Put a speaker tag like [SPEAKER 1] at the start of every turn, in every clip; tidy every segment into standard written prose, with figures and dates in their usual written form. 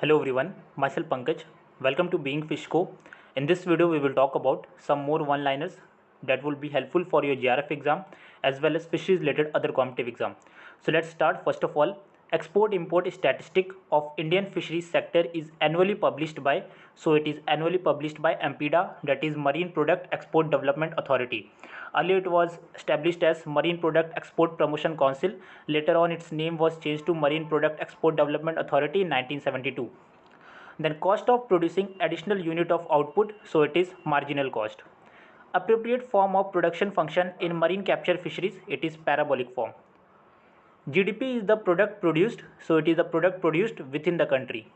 [SPEAKER 1] Hello everyone, myself Pankaj. Welcome to Being Fish Co. In this video, we will talk about some more one-liners that will be helpful for your JRF exam as well as fisheries related other competitive exam. So let's start. First of all, export-import statistic of Indian fisheries sector is annually published by. So it is annually published by MPDA, that is Marine Product Export Development Authority. Earlier it was established as Marine Product Export Promotion Council. Later on its name was changed to Marine Product Export Development Authority in 1972. Then cost of producing additional unit of output, so it is marginal cost. Appropriate form of production function in marine capture fisheries, it is parabolic form. GDP is the product produced, so it is the product produced within the country.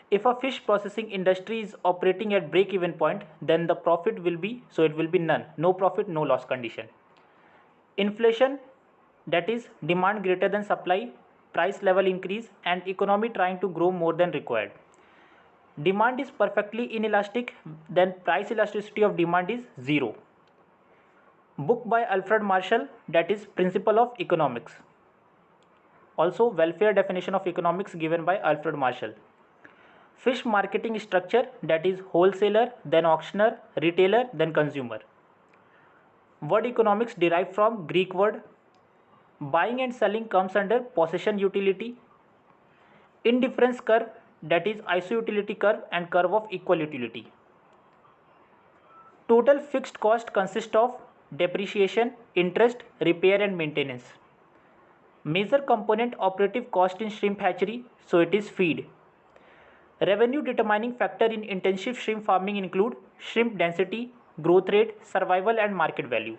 [SPEAKER 1] If a fish processing industry is operating at break-even point, then the profit will be, so it will be none, no profit, no loss condition. Inflation, that is demand greater than supply, price level increase and economy trying to grow more than required. Demand is perfectly inelastic, then price elasticity of demand is zero. Book by Alfred Marshall, that is Principle of Economics. Also welfare definition of economics given by Alfred Marshall. Fish marketing structure, that is wholesaler, then auctioneer, retailer, then consumer. Word economics derived from Greek word. Buying and selling comes under possession utility. Indifference curve, that is isoutility curve and curve of equal utility. Total fixed cost consists of depreciation, interest, repair and maintenance. Major component operative cost in shrimp hatchery, so it is feed. Revenue determining factor in intensive shrimp farming include shrimp density, growth rate, survival and market value.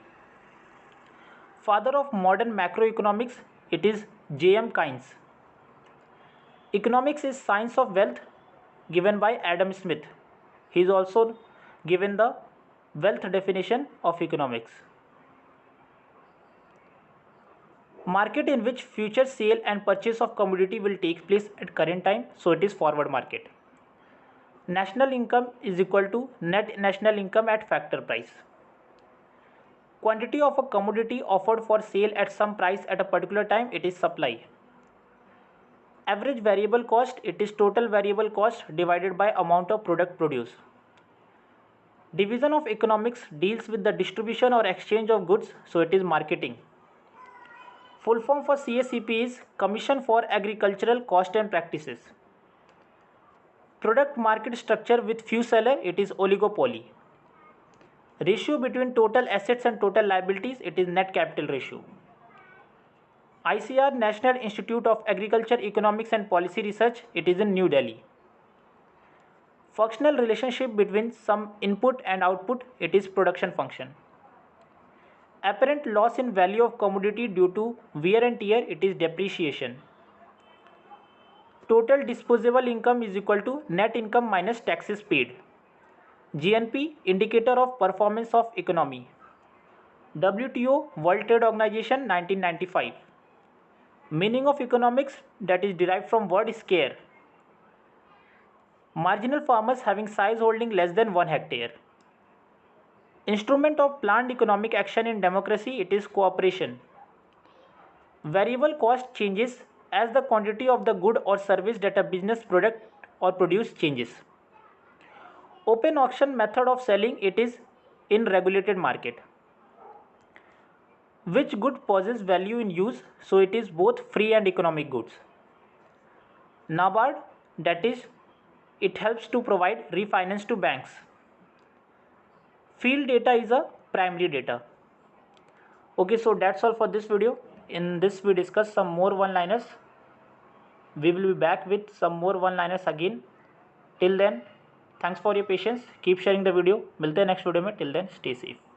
[SPEAKER 1] Father of modern macroeconomics, it is J.M. Keynes. Economics is science of wealth, given by Adam Smith. He is also given the wealth definition of economics. Market in which future sale and purchase of commodity will take place at current time, so it is forward market. National income is equal to net national income at factor price. Quantity of a commodity offered for sale at some price at a particular time, it is supply. Average variable cost, it is total variable cost divided by amount of product produced. Division of economics deals with the distribution or exchange of goods, so it is marketing. Full form for CACP is Commission for Agricultural Cost and Practices. Product market structure with few seller, it is oligopoly. Ratio between total assets and total liabilities, it is net capital ratio. ICR, National Institute of Agriculture Economics and Policy Research, it is in New Delhi. Functional relationship between some input and output, it is production function. Apparent loss in value of commodity due to wear and tear, it is depreciation. Total disposable income is equal to net income minus taxes paid. GNP, indicator of performance of economy. WTO, World Trade Organization, 1995. Meaning of economics, that is derived from word scare. Marginal farmers having size holding less than 1 hectare. Instrument of planned economic action in democracy, it is cooperation. Variable cost changes as the quantity of the good or service that a business product or produce changes. Open auction method of selling, it is in regulated market. Which good possesses value in use, so it is both free and economic goods. NABARD, that is it helps to provide refinance to banks. Field data is a primary data. Okay, so that's all for this video. In this we discuss some more one-liners. We will be back with some more one-liners again. Till then, thanks for your patience. Keep sharing the video. मिलते हैं next video में. Till then, stay safe.